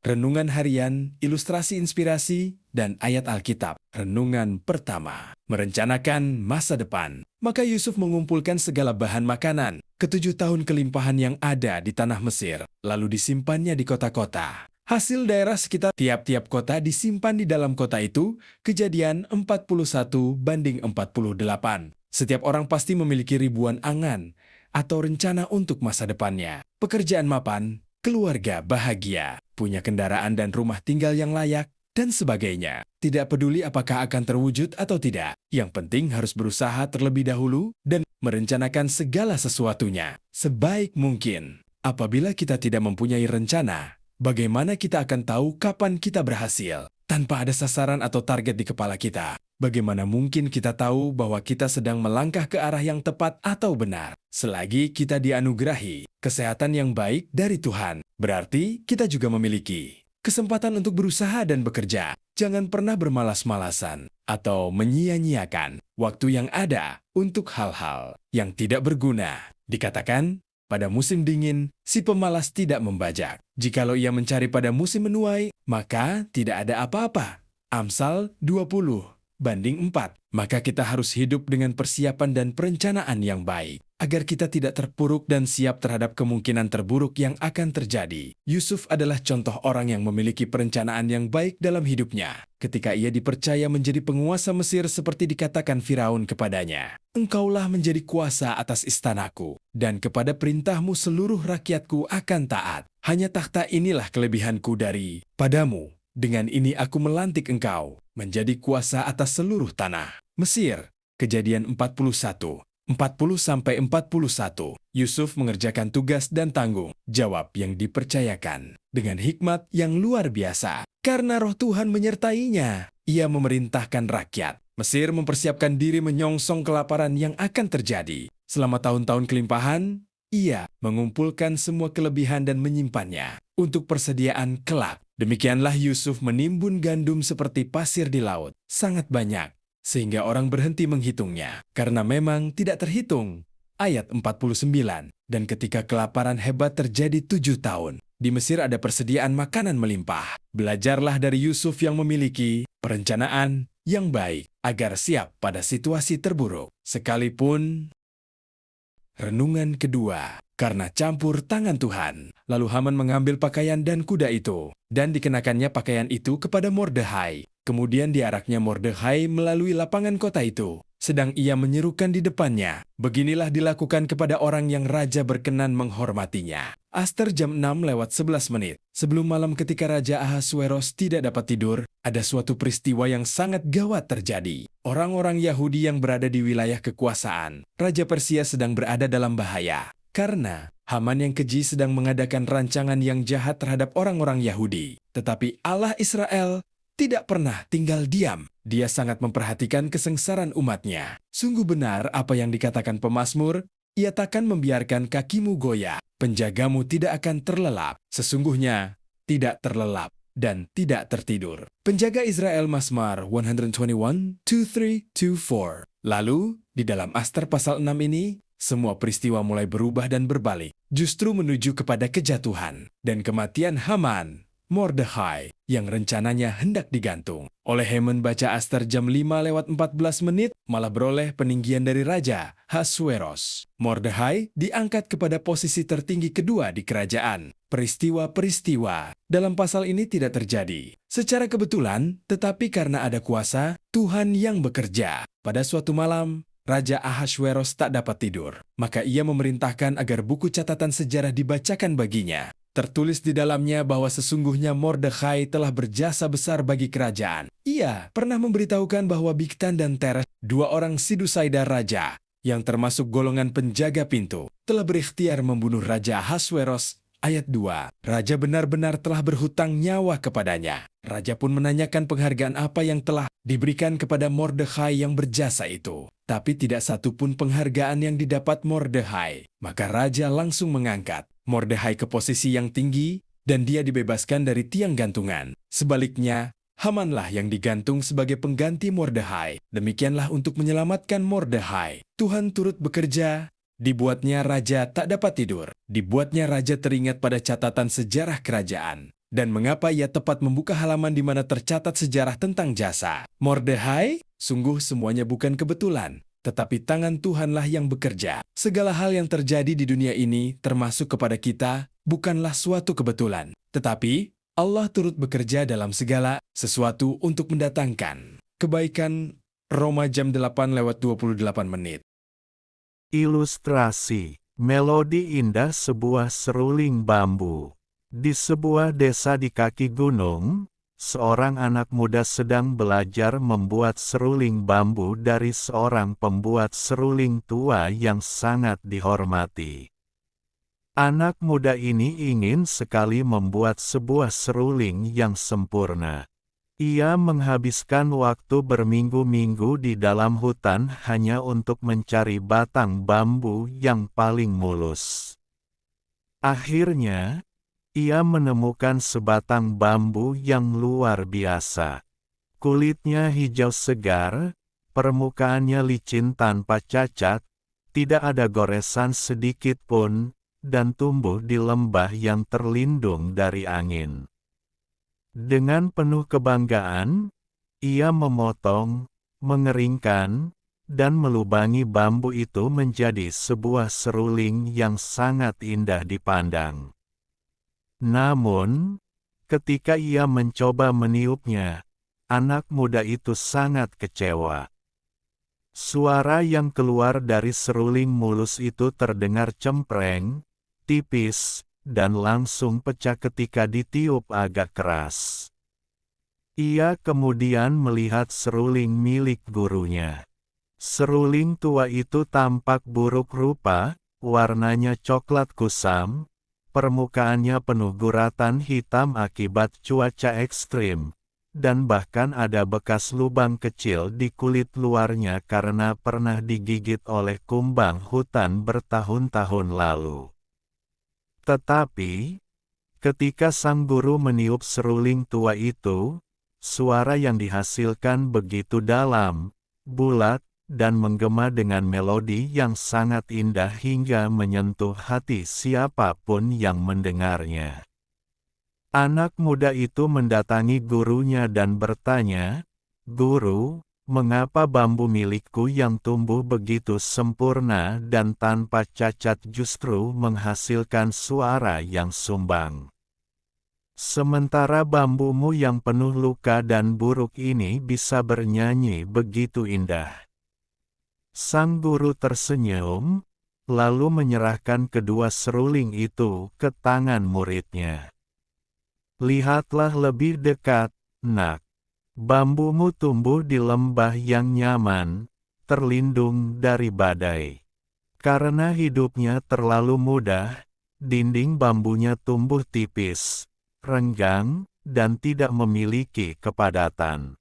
Renungan harian, ilustrasi inspirasi, dan ayat Alkitab. Renungan pertama, merencanakan masa depan. Maka Yusuf mengumpulkan segala bahan makanan, ke-7 tahun kelimpahan yang ada di tanah Mesir, lalu disimpannya di kota-kota. Hasil daerah sekitar tiap-tiap kota disimpan di dalam kota itu, Kejadian 41:48. Setiap orang pasti memiliki ribuan angan atau rencana untuk masa depannya. Pekerjaan mapan, keluarga bahagia, punya kendaraan dan rumah tinggal yang layak, dan sebagainya. Tidak peduli apakah akan terwujud atau tidak. Yang penting harus berusaha terlebih dahulu dan merencanakan segala sesuatunya sebaik mungkin. Apabila kita tidak mempunyai rencana, bagaimana kita akan tahu kapan kita berhasil? Tanpa ada sasaran atau target di kepala kita, bagaimana mungkin kita tahu bahwa kita sedang melangkah ke arah yang tepat atau benar? Selagi kita dianugerahi kesehatan yang baik dari Tuhan, berarti kita juga memiliki kesempatan untuk berusaha dan bekerja. Jangan pernah bermalas-malasan atau menyia-nyiakan waktu yang ada untuk hal-hal yang tidak berguna. Dikatakan, pada musim dingin, si pemalas tidak membajak. Jikalau ia mencari pada musim menuai, maka tidak ada apa-apa. Amsal 20:4. Maka kita harus hidup dengan persiapan dan perencanaan yang baik, agar kita tidak terpuruk dan siap terhadap kemungkinan terburuk yang akan terjadi. Yusuf adalah contoh orang yang memiliki perencanaan yang baik dalam hidupnya. Ketika ia dipercaya menjadi penguasa Mesir seperti dikatakan Firaun kepadanya, "Engkaulah menjadi kuasa atas istanaku, dan kepada perintahmu seluruh rakyatku akan taat. Hanya takhta inilah kelebihanku dari padamu. Dengan ini aku melantik engkau menjadi kuasa atas seluruh tanah Mesir." Kejadian 40:40-41. Yusuf mengerjakan tugas dan tanggung jawab yang dipercayakan dengan hikmat yang luar biasa. Karena roh Tuhan menyertainya, ia memerintahkan rakyat Mesir mempersiapkan diri menyongsong kelaparan yang akan terjadi. Selama tahun-tahun kelimpahan, ia mengumpulkan semua kelebihan dan menyimpannya untuk persediaan kelak. Demikianlah Yusuf menimbun gandum seperti pasir di laut, sangat banyak, sehingga orang berhenti menghitungnya, karena memang tidak terhitung. Ayat 49, dan ketika kelaparan hebat terjadi 7 tahun, di Mesir ada persediaan makanan melimpah. Belajarlah dari Yusuf yang memiliki perencanaan yang baik, agar siap pada situasi terburuk. Sekalipun. Renungan kedua, karena campur tangan Tuhan. Lalu Haman mengambil pakaian dan kuda itu, dan dikenakannya pakaian itu kepada Mordekhai. Kemudian diaraknya Mordekhai melalui lapangan kota itu, sedang ia menyerukan di depannya, "Beginilah dilakukan kepada orang yang raja berkenan menghormatinya." Aster jam 6:11. Sebelum malam ketika Raja Ahasuerus tidak dapat tidur, ada suatu peristiwa yang sangat gawat terjadi. Orang-orang Yahudi yang berada di wilayah kekuasaan Raja Persia sedang berada dalam bahaya. Karena Haman yang keji sedang mengadakan rancangan yang jahat terhadap orang-orang Yahudi. Tetapi Allah Israel tidak pernah tinggal diam. Dia sangat memperhatikan kesengsaraan umatnya. Sungguh benar apa yang dikatakan pemazmur, "Ia takkan membiarkan kakimu goyah, penjagamu tidak akan terlelap." Sesungguhnya tidak terlelap dan tidak tertidur. Penjaga Israel Mazmur 121:23-24. Lalu, di dalam Aster pasal 6 ini, semua peristiwa mulai berubah dan berbalik, justru menuju kepada kejatuhan dan kematian Haman, Mordekhai, yang rencananya hendak digantung. Oleh Haman baca Aster jam 5:14, malah beroleh peninggian dari Raja Ahasuerus. Mordekhai diangkat kepada posisi tertinggi kedua di kerajaan. Peristiwa-peristiwa dalam pasal ini tidak terjadi secara kebetulan, tetapi karena ada kuasa Tuhan yang bekerja. Pada suatu malam, Raja Ahasuerus tak dapat tidur, maka ia memerintahkan agar buku catatan sejarah dibacakan baginya. Tertulis di dalamnya bahwa sesungguhnya Mordekhai telah berjasa besar bagi kerajaan. Ia pernah memberitahukan bahwa Bigtan dan Teres, 2 orang Sidusaida raja, yang termasuk golongan penjaga pintu, telah berikhtiar membunuh Raja Ahasuerus. Ayat 2, Raja benar-benar telah berhutang nyawa kepadanya. Raja pun menanyakan penghargaan apa yang telah diberikan kepada Mordekhai yang berjasa itu. Tapi tidak satu pun penghargaan yang didapat Mordekhai. Maka Raja langsung mengangkat Mordekhai ke posisi yang tinggi, dan dia dibebaskan dari tiang gantungan. Sebaliknya, Hamanlah yang digantung sebagai pengganti Mordekhai. Demikianlah untuk menyelamatkan Mordekhai. Tuhan turut bekerja. Dibuatnya raja tak dapat tidur. Dibuatnya raja teringat pada catatan sejarah kerajaan. Dan mengapa ia tepat membuka halaman di mana tercatat sejarah tentang jasa Mordehai? Sungguh semuanya bukan kebetulan, tetapi tangan Tuhanlah yang bekerja. Segala hal yang terjadi di dunia ini, termasuk kepada kita, bukanlah suatu kebetulan. Tetapi, Allah turut bekerja dalam segala sesuatu untuk mendatangkan kebaikan. Roma jam 8:28. Ilustrasi, melodi indah sebuah seruling bambu. Di sebuah desa di kaki gunung, seorang anak muda sedang belajar membuat seruling bambu dari seorang pembuat seruling tua yang sangat dihormati. Anak muda ini ingin sekali membuat sebuah seruling yang sempurna. Ia menghabiskan waktu berminggu-minggu di dalam hutan hanya untuk mencari batang bambu yang paling mulus. Akhirnya, ia menemukan sebatang bambu yang luar biasa. Kulitnya hijau segar, permukaannya licin tanpa cacat, tidak ada goresan sedikit pun, dan tumbuh di lembah yang terlindung dari angin. Dengan penuh kebanggaan, ia memotong, mengeringkan, dan melubangi bambu itu menjadi sebuah seruling yang sangat indah dipandang. Namun, ketika ia mencoba meniupnya, anak muda itu sangat kecewa. Suara yang keluar dari seruling mulus itu terdengar cempreng, tipis, dan langsung pecah ketika ditiup agak keras. Ia kemudian melihat seruling milik gurunya. Seruling tua itu tampak buruk rupa, warnanya coklat kusam, permukaannya penuh guratan hitam akibat cuaca ekstrim, dan bahkan ada bekas lubang kecil di kulit luarnya karena pernah digigit oleh kumbang hutan bertahun-tahun lalu. Tetapi, ketika sang guru meniup seruling tua itu, suara yang dihasilkan begitu dalam, bulat, dan menggema dengan melodi yang sangat indah hingga menyentuh hati siapapun yang mendengarnya. Anak muda itu mendatangi gurunya dan bertanya, "Guru, mengapa bambu milikku yang tumbuh begitu sempurna dan tanpa cacat justru menghasilkan suara yang sumbang? Sementara bambumu yang penuh luka dan buruk ini bisa bernyanyi begitu indah." Sang guru tersenyum, lalu menyerahkan kedua seruling itu ke tangan muridnya. "Lihatlah lebih dekat, Nak. Bambumu tumbuh di lembah yang nyaman, terlindung dari badai. Karena hidupnya terlalu mudah, dinding bambunya tumbuh tipis, renggang, dan tidak memiliki kepadatan.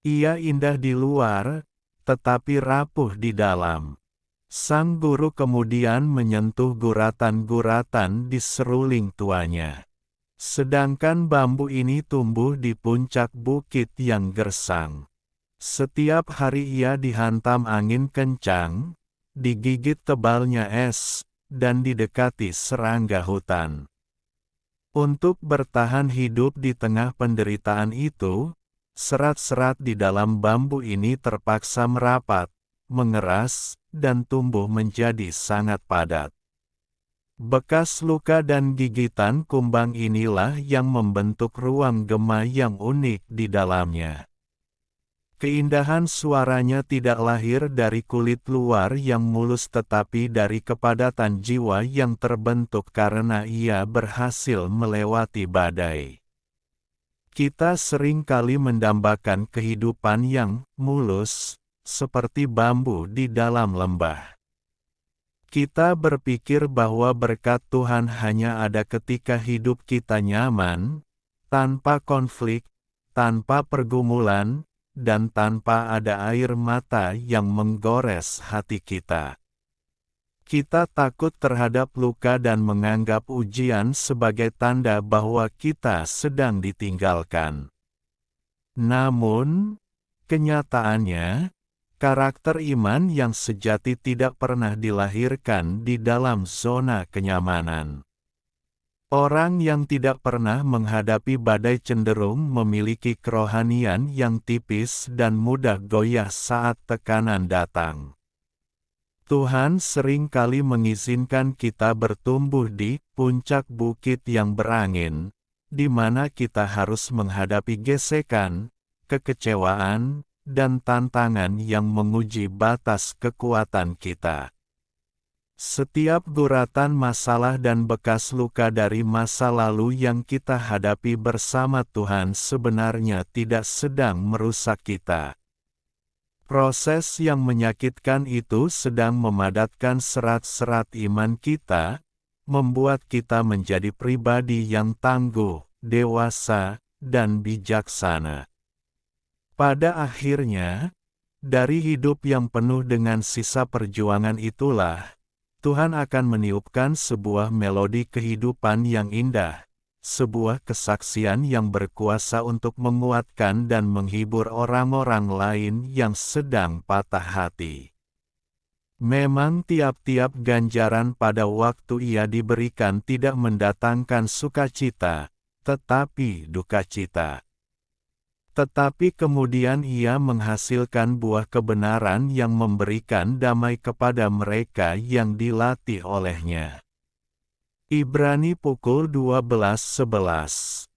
Ia indah di luar, tetapi rapuh di dalam." Sang guru kemudian menyentuh guratan-guratan di seruling tuanya. Sedangkan bambu ini tumbuh di puncak bukit yang gersang. Setiap hari ia dihantam angin kencang, digigit tebalnya es, dan didekati serangga hutan. Untuk bertahan hidup di tengah penderitaan itu, serat-serat di dalam bambu ini terpaksa merapat, mengeras, dan tumbuh menjadi sangat padat. Bekas luka dan gigitan kumbang inilah yang membentuk ruang gema yang unik di dalamnya. Keindahan suaranya tidak lahir dari kulit luar yang mulus tetapi dari kepadatan jiwa yang terbentuk karena ia berhasil melewati badai. Kita sering kali mendambakan kehidupan yang mulus, seperti bambu di dalam lembah. Kita berpikir bahwa berkat Tuhan hanya ada ketika hidup kita nyaman, tanpa konflik, tanpa pergumulan, dan tanpa ada air mata yang menggores hati kita. Kita takut terhadap luka dan menganggap ujian sebagai tanda bahwa kita sedang ditinggalkan. Namun, kenyataannya, karakter iman yang sejati tidak pernah dilahirkan di dalam zona kenyamanan. Orang yang tidak pernah menghadapi badai cenderung memiliki kerohanian yang tipis dan mudah goyah saat tekanan datang. Tuhan sering kali mengizinkan kita bertumbuh di puncak bukit yang berangin, di mana kita harus menghadapi gesekan, kekecewaan, dan tantangan yang menguji batas kekuatan kita. Setiap guratan masalah dan bekas luka dari masa lalu yang kita hadapi bersama Tuhan sebenarnya tidak sedang merusak kita. Proses yang menyakitkan itu sedang memadatkan serat-serat iman kita, membuat kita menjadi pribadi yang tangguh, dewasa, dan bijaksana. Pada akhirnya, dari hidup yang penuh dengan sisa perjuangan itulah, Tuhan akan meniupkan sebuah melodi kehidupan yang indah, sebuah kesaksian yang berkuasa untuk menguatkan dan menghibur orang-orang lain yang sedang patah hati. Memang tiap-tiap ganjaran pada waktu ia diberikan tidak mendatangkan sukacita, tetapi dukacita. Tetapi kemudian ia menghasilkan buah kebenaran yang memberikan damai kepada mereka yang dilatih olehnya. Ibrani pukul 12:11